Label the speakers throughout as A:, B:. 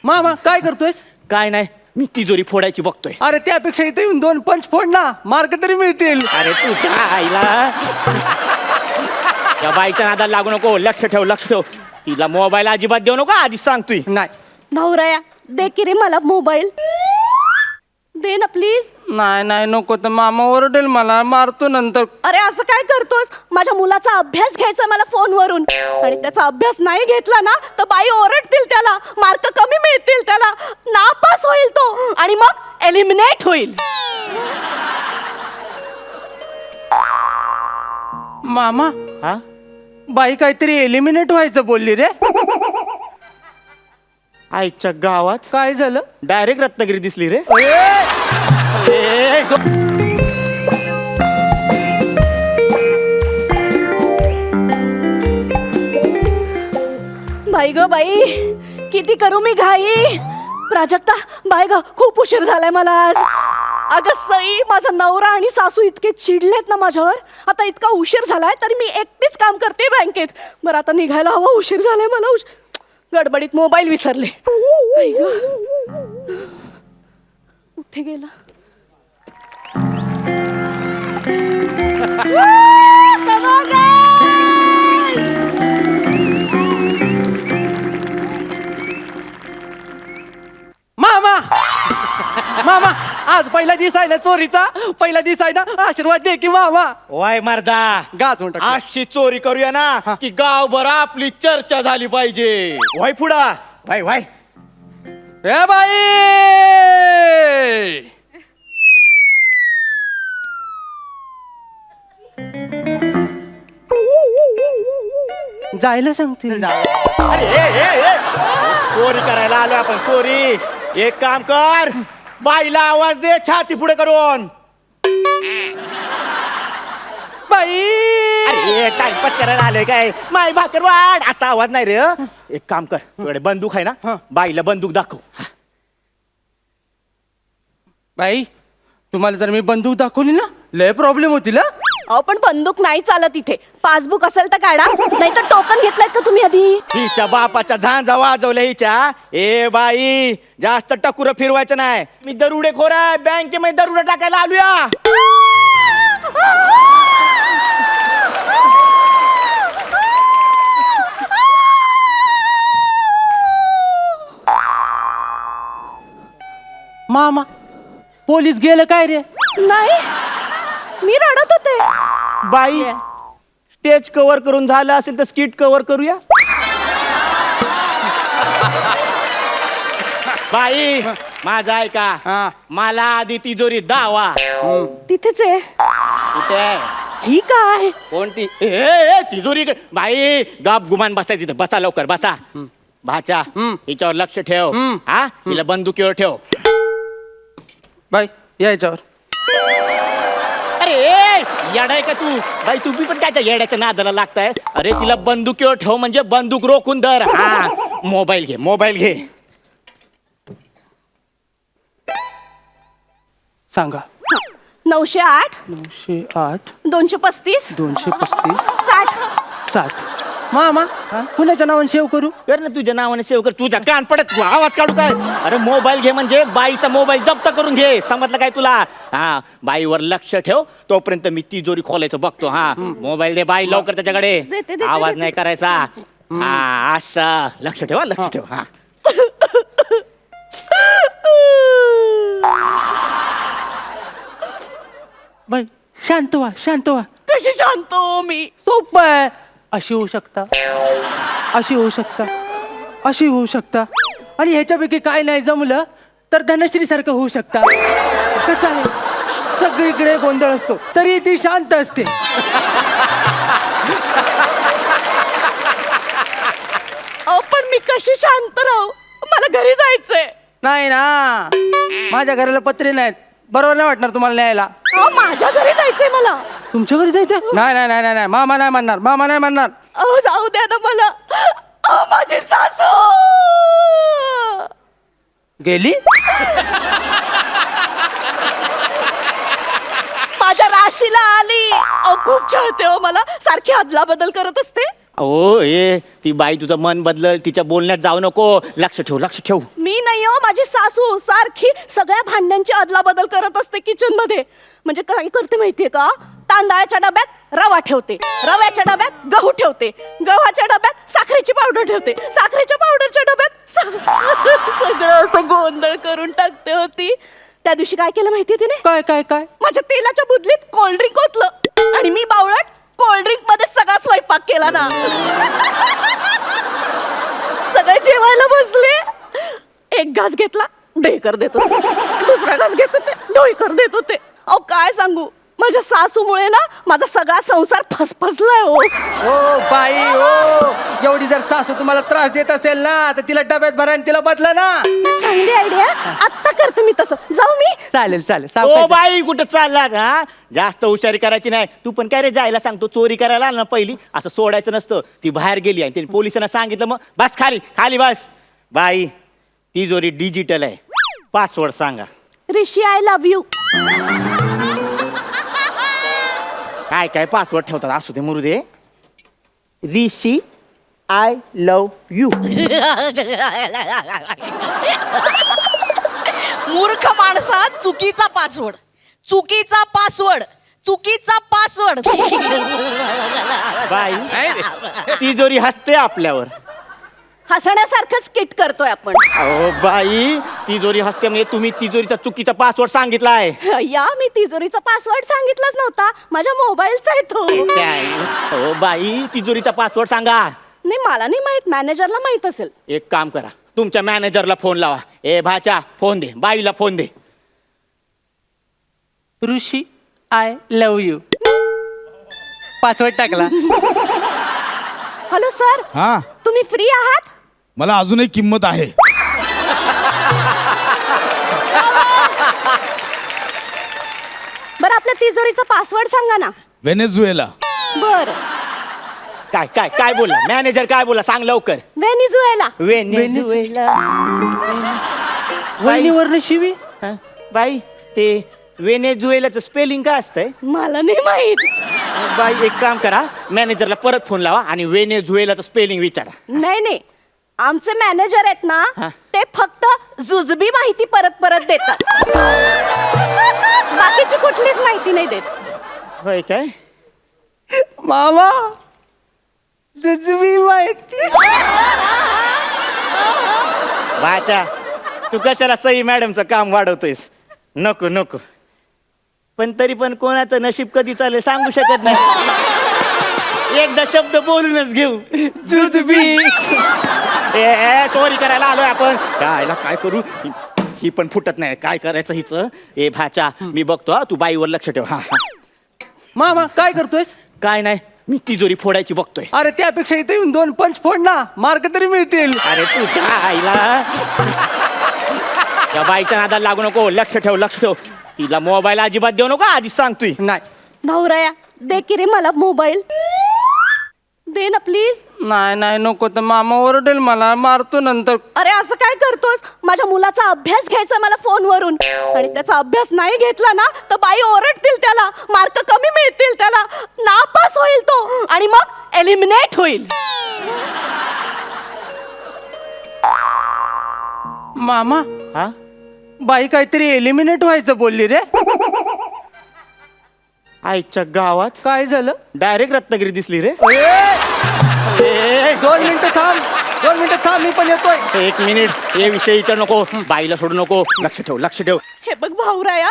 A: मामा काय करतोयस?
B: काय नाही, मी तिजोरी फोडायची बघतोय.
A: अरे त्यापेक्षा इथे येऊन 2 पंच फोड ना, मार्क तरी मिळतील.
B: अरे तुझ्या आईला या बाईच्या नादाला लागू नको. लक्ष ठेव, लक्ष ठेव. तिला मोबाईल अजिबात देऊ नको, आधीच सांगतोय.
A: नाही
C: भाऊराया दे की रे मला मोबाईल, दे ना प्लीज.
A: नाही नाही नको, तर मामा ओरडेल, मला मारतो नंतर.
C: अरे असं काय करतोस? माझ्या मुलाचा अभ्यास घ्यायचा मला फोनवरून, आणि त्याचा अभ्यास नाही घेतला ना तर बाई ओरडतील, त्याला मार्क कमी मिळतील, त्याला नापास होईल तो, आणि मग एलिमिनेट होईल.
A: मामा
B: हा,
A: बाई काहीतरी एलिमिनेट व्हायचं बोलली रे.
B: आईच्या गावात
A: काय झालं?
B: डायरेक्ट रत्नागिरी दिसली रे.
C: बाई ग बाई, किती करू मी घाई. प्राजक्ता बाय ग, खूप उशीर झालाय मला आज. अगं सई, माझा नवरा आणि सासू इतके चिडलेत ना माझ्यावर. आता इतका उशीर झालाय तरी मी एकटीच काम करते बँकेत. बरं आता निघायला हवं, उशीर झालाय मला. गडबडीत मोबाईल विसरले. आई गं, कुठे गेला?
A: मामा मामा, आज पहिला दिवस आहे ना चोरीचा, पहिला दिवस आहे ना, आशीर्वाद दे की मामा.
B: वाय मर्दा,
A: गाच म्हणतात.
B: अशी चोरी करूया ना की गावभर आपली चर्चा झाली पाहिजे. वाय पुढा, वाय वाय.
A: ए बाई, जायला सांगते.
B: अरे चोरी करायला आलो आपण, चोरी. एक काम कर, बाईला आवाज दे छाती पुढे करून.
A: बाई,
B: अरे टाइमपास करायला आलोय काय? माय भाकर वाढ असा आवाज नाही रे. एक काम कर, तुझ्याकडे बंदूक आहे ना, बाईला बंदूक दाखव.
A: बाई, तुम्हाला जर मी बंदूक दाखवली ना, लय प्रॉब्लेम होतील.
C: अहो पण बंदूक नाही चालत इथे. पासबुक असेल तर काढा, नाही तर टोकन घेतलायत का तुम्ही आधी?
B: हिच्या बापाच्या झांजा वाजवल्या हिच्या. ए बाई, जास्त टकुर फिरवायचं नाही. मी दरुडे खोर आहे, बँकेमध्ये दरुडे टाकायला आलोया.
A: मामा, पोलीस गेलं काय रे?
C: नाही, मी रडत होते.
B: बाई, स्टेज कव्हर करून झालं असेल तर स्किट कव्हर करूया. बाई, माझा ऐका,
A: हा.
B: मला आधी तिजोरी दावा.
C: तिथेच आहे.
B: कुठे आहे?
C: ही काय?
B: कोणती? ए तिजोरी बाई, गाप गुमान बसायची इथं. बसा लवकर, बसा. भाचा, हिच्यावर लक्ष ठेव. हा, हिला बंदुकीवर ठेव.
A: बाई यायच्यावर.
B: अरे येडाय का तू? बाई तुम्ही पण काय त्या येड्याच्या नादाला लागताय? अरे तिला बंदुकीवर ठेव म्हणजे बंदूक रोखून धर. हा, मोबाईल घे, मोबाईल घे.
A: सांगा.
C: 908
A: 908
C: 235
A: 235
C: 60.
A: 60. मामा, कुणाच्या नावाने सेव्ह करू?
B: कर ना तुझ्या नावाने सेव कर. तुझ्या कान पडत तू आवाज काढू काय? अरे मोबाईल घे म्हणजे बाईचा मोबाईल जप्त करून घे. समजलं काय तुला? हा, बाईवर लक्ष ठेव, तोपर्यंत मी तिजोरी खोलायचं बघतो. हा, मोबाईल दे बाई लवकर त्याच्याकडे.
C: देते,
B: आवाज
C: देते.
B: नाही करायचा. हा, असं लक्ष ठेवा, लक्ष ठेव. हा,
A: बाई शांत व्हा, शांत व्हा.
C: कशी शांत हो मी?
A: सोपं आहे. अशी होऊ शकता, अशी होऊ शकता, अशी होऊ शकता, आणि ह्याच्यापैकी काय नाही जमलं तर धनश्री सारखं होऊ शकता. कसं आहे, सगळीकडे गोंधळ असतो तरी ती शांत असते.
C: अहो पण मी कशी शांत राहू? मला घरी जायचंय.
A: नाही ना, माझ्या घराला पत्रे नाहीत, बरोबर नाही वाटणार तुम्हाला न्यायला.
C: अहो माझ्या घरी जायचंय मला.
A: तुमच्या घरी जायचं? नाही नाही नाही नाही, मामा नाही म्हणणार, मामा नाही म्हणणार.
C: अहो जाऊ द्या ना मला. अहो माझी सासू
A: गेली.
C: माझ्या राशीला आली. अहो खूप छळते हो मला, सारखी अदला बदल करत असते.
B: अहो ए ती बाई तुझं मन बदलल, तिच्या बोलण्यात जाऊ नको. लक्ष ठेव.
C: मी नाही हो, माझी सासू सारखी सगळ्या भांड्यांची अदलाबदल करत असते किचन मध्ये. म्हणजे काय करते माहितीये का, तांदळाच्या डब्यात रवा ठेवते, रव्याच्या डब्यात गहू ठेवते, गव्हाच्या डब्यात साखरेची पावडर ठेवते, साखरेच्या पावडरच्या डब्यात सगळं असं गोंधळ करून टाकते होती. त्या दिवशी काय केलं माहितीये तिने?
A: काय काय काय
C: माझ्या तेलाच्या बुदलीत कोल्ड्रिंक ओतलं आणि मी बावळट कोल्ड्रिंक मध्ये सगळा स्वयंपाक केला ना. सगळे जेवायला बसले, एक घास घेतला ढेकर देत होते, दुसरा घास घेत होते ढोईकर देत होते. अहो काय सांगू, माझ्या सासूमुळे ना माझा सगळा संसार फसफसलाय हो.
A: ओ बाई ओ, एवढी जर सासू तुम्हाला त्रास देत असेल ना तर तिला डब्यात भरा आणि तिला बदला ना.
C: चांगली आयडिया, आत्ता करते मी तसं. जाऊ मी?
A: चालेल चालेल
B: ओ
A: सावकाश.
B: बाई कुठं चाललात हा? जास्त हुशारी करायची नाही. तू पण काय रे जायला सांगतो, चोरी करायला आला ना पहिली असं सोडायचं नसतं. ती बाहेर गेली आणि तिने पोलिसांना सांगितलं, मग बस खाली बस. बाई तिजोरी डिजिटल आहे, पासवर्ड सांगा.
C: ऋषी आय लव्ह यू.
B: काय पासवर्ड ठेवतात, असू दे मरू दे. ऋषी आय लव्ह यू.
D: मूर्ख माणसा, चुकीचा पासवर्ड.
B: बाई तिजोरी हसते आपल्यावर.
C: हसण्यासारखंच किट करतोय आपण.
B: अहो बाई तिजोरी हसते म्हणजे तुम्ही तिजोरीचा चुकीचा पासवर्ड सांगितलाय.
C: या, मी तिजोरीचा पासवर्ड सांगितलाच नव्हता, माझ्या मोबाईलचा आहे तो.
B: हो बाई तिजोरीचा पासवर्ड सांगा.
C: नाही, मला नाही माहित, मॅनेजरला माहित असेल.
B: एक काम करा, तुमच्या मॅनेजरला फोन लावा. ए भाच्या फोन दे, बाईला phone they.
A: Rishi I love you password टाकला.
C: हॅलो सर,
E: हा,
C: तुम्ही फ्री आहात?
E: मला अजूनही किंमत आहे.
C: बरं, आपल्या तिजोरीचा पासवर्ड सांगा ना.
E: व्हेनेझुएला.
C: बर,
B: काय बोला मॅनेजर, काय बोला सांग लवकर.
C: व्हेनेझुएला.
B: वेनेझुएला.
A: वहिनीवरनं शिवी.
B: हा? बाई ते वेनेझुएलाचं स्पेलिंग काय असतंय?
C: मला नाही माहित.
B: बाई एक काम करा, मॅनेजरला परत फोन लावा आणि वेनेझुएलाचं स्पेलिंग विचारा.
C: नाही, आमचे मॅनेजर आहेत ना,
B: हा.
C: ते फक्त जुजबी माहिती परत देतात. बाकीची कुठलीच माहिती नाही देत.
B: होय काय?
A: मामा तुझी माहिती.
B: बाचा तू कशाला सई मॅडमचं काम वाढवतोयस? नको. पण तरी पण कोणाचं नशीब कधी चालेल सांगू शकत नाही. एकदा शब्द बोलूनच घेऊ.
A: जुजबी.
B: ए चोरी करायला आलोय आपण. काय करू, ही पण फुटत नाही. काय करायचं हिचं? ए भाचा मी बघतो हा, तू बाईवर लक्ष ठेव. हा.
A: मामा काय करतोयस?
B: काय नाही, मी तिजोरी फोडायची बघतोय.
A: अरे त्यापेक्षा इथे येऊन 2 पंच फोड ना, मार्क तरी मिळतील.
B: अरे तुझ्या आईला त्या बाईच्या नादाला लागू नको. लक्ष ठेव. तिला मोबाईल अजिबात देऊ नको, आधीच सांगतोय.
A: नाही
C: भाऊराया, दे की रे मला मोबाईल. दे ना प्लीज.
A: नाही नको, तर मामा ओरडेल, मला मारतो नंतर.
C: अरे असं काय करतोस? माझ्या मुलाचा अभ्यास घ्यायचा मला फोनवरून, आणि त्याचा अभ्यास नाही घेतला ना तर बाई ओरडतील, त्याला मार्क कमी मिळतील, त्याला नापास होईल तो, आणि मग एलिमिनेट होईल.
A: मामा
B: हा
A: बाई काहीतरी एलिमिनेट व्हायचं बोलली रे.
B: आईच्या गावात
A: काय झालं?
B: डायरेक्ट रत्नागिरी दिसली रे.
A: 2 मिनिटं थांब, मी पण येतोय.
B: 1 मिनिट, हे विषय इकडे नको, बाईला सोडू नको. लक्ष ठेव.
C: हे बघ भाऊराया,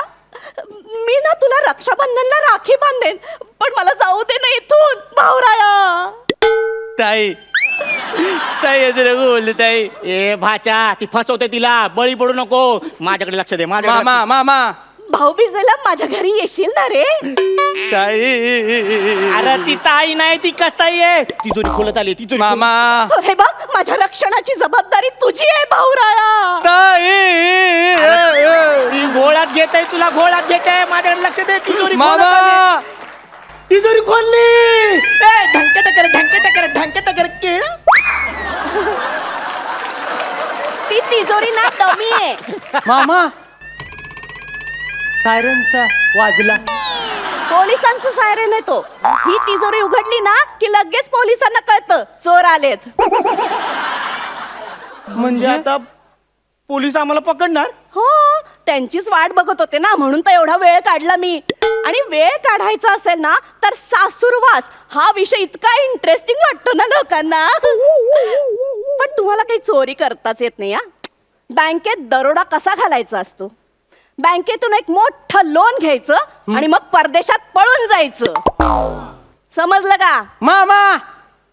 C: मी ना तुला रक्षाबंधनला राखी बांधेन, पण मला जाऊ दे ना इथून भाऊराया.
A: ताई असं नको बोलले ताई.
B: ए भाच्या ती फसवते, तिला बळी पडू नको. माझ्याकडे लक्ष दे.
A: मामा
C: भाऊबीजेला माझ्या घरी येशील ना रे?
A: ताई.
B: अरे ती ताई नाही, ती कसाई आहे. तिजोरी खोलत आली. तिजोरी
A: मामा
C: हे बघ, माझ्या रक्षणाची जबाबदारी तुझी आहे भाऊराया.
A: ताई.
B: ती घोळात घेते, तुला घोळात घेते. माझ्याकडे लक्ष दे. तिजोरी
A: मामा
B: तिजोरी खोलली. ढंक टकर केळ.
C: ती तिजोरी ना डमी आहे.
A: मामा सायरनचा वाजला.
C: पोलिसांचं सायरन आहे तो. ही तिजोरी उघडली ना की लगेच पोलिसांना कळतं चोर आलेत.
B: म्हणजे आता पोलीस आम्हाला पकडणार?
C: हो, त्यांचीच वाट बघत होते ना, म्हणून तर एवढा वेळ काढला मी. आणि वेळ काढायचा असेल ना तर सासूरवास हा विषय इतका इंटरेस्टिंग वाटतो ना लोकांना. पण तुम्हाला काही चोरी करताच येत नाही. बँकेत दरोडा कसा घालायचा असतो? बँकेतून एक मोठं लोन घ्यायचं आणि मग परदेशात पळून जायचं. समजलं का?
A: मामा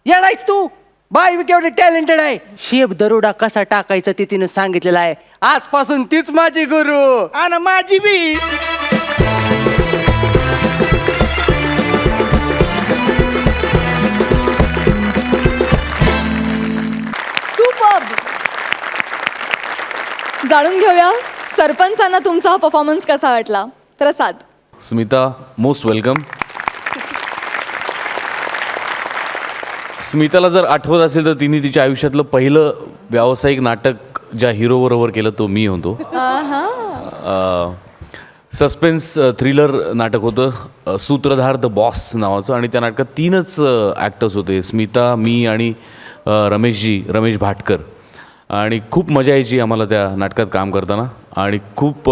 A: येडायच तू. बाई केवढे टॅलेंटेड आहे. शेप दरोडा कसा टाकायचा ते तिने सांगितलेलं आहे. आजपासून तीच माझी गुरु.
B: आणि माझी बी.
F: सुपर्ब. जाणून घेऊया सरपंचांना तुमचा हा परफॉर्मन्स कसा वाटला. प्रसाद.
G: Smita, most welcome. स्मिताला जर आठवत असेल तर तिने तिच्या आयुष्यातलं पहिलं व्यावसायिक नाटक ज्या हिरोबरोबर केलं तो मी होतो. सस्पेन्स थ्रिलर नाटक होतं, सूत्रधार द बॉस नावाचं. आणि त्या नाटकात 3च ॲक्टर्स होते, स्मिता, मी आणि रमेश भाटकर. आणि खूप मजा यायची आम्हाला त्या नाटकात काम करताना. आणि खूप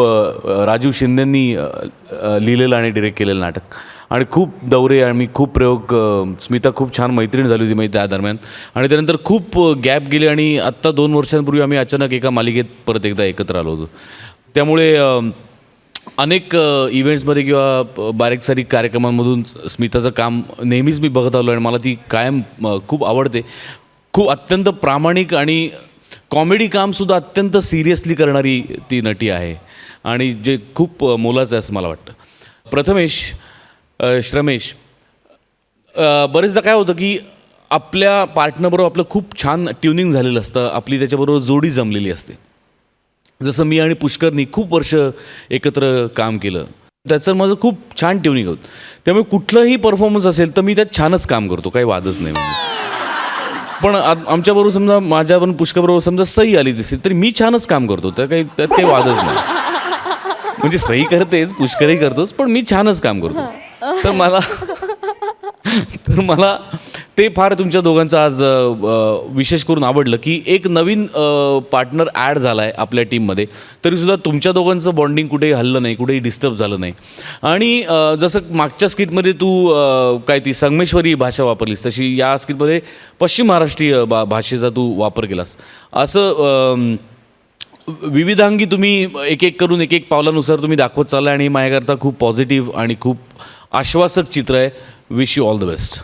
G: राजीव शिंदेंनी लिहिलेलं आणि डिरेक्ट केलेलं नाटक. आणि खूप दौरे आणि खूप प्रयोग. स्मिता खूप छान मैत्रीण झाली होती त्या दरम्यान. आणि त्यानंतर खूप गॅप गेले आणि आत्ता 2 वर्षांपूर्वी आम्ही अचानक एका मालिकेत परत एकदा एकत्र आलो होतो. त्यामुळे अनेक इव्हेंट्समध्ये किंवा बारीक सारीक कार्यक्रमांमधून स्मिताचं काम नेहमीच मी बघत आलो आणि मला ती कायम खूप आवडते. खूप अत्यंत प्रामाणिक आणि कॉमेडी कामसुद्धा अत्यंत सिरियसली करणारी ती नटी आहे आणि जे खूप मोलाचं आहे असं मला वाटतं. प्रथमेश, श्रमेश, बरेचदा काय होतं की आपल्या पार्टनरबरोबर आपलं खूप छान ट्युनिंग झालेलं असतं, आपली त्याच्याबरोबर जोडी जमलेली असते. जसं मी आणि पुष्करनी खूप वर्ष एकत्र काम केलं, त्याचं माझं खूप छान ट्युनिंग होतं. त्यामुळे कुठलंही परफॉर्मन्स असेल तर मी त्यात छानच काम करतो, काही वादच नाही. म्हणजे पण आमच्याबरोबर समजा माझ्याबरोबर पुष्करबरोबर समजा सई आली दिसेल तरी मी छानच काम करतो, त्यात काही वादच नाही. म्हणजे सई करतेच, पुष्करही करतोच, पण मी छानच काम करतो. तर मला ते फार तुमच्या दोघांचं आज विशेष करून आवडलं की एक नवीन पार्टनर ॲड झाला आहे आपल्या टीममध्ये, तरीसुद्धा तुमच्या दोघांचं बॉन्डिंग कुठेही हल्लं नाही, कुठेही डिस्टर्ब झालं नाही. आणि जसं मागच्या स्किटमध्ये तू काय ती संगमेश्वरी भाषा वापरलीस, तशी या स्किटमध्ये पश्चिम महाराष्ट्रीय भाषेचा तू वापर केलास. असं विविधांगी तुम्ही एक एक करून एक एक पावलानुसार तुम्ही दाखवत चालला आणि माझ्याकरता खूप पॉझिटिव्ह आणि खूप आश्वासक चित्र आहे. Wish you all the best.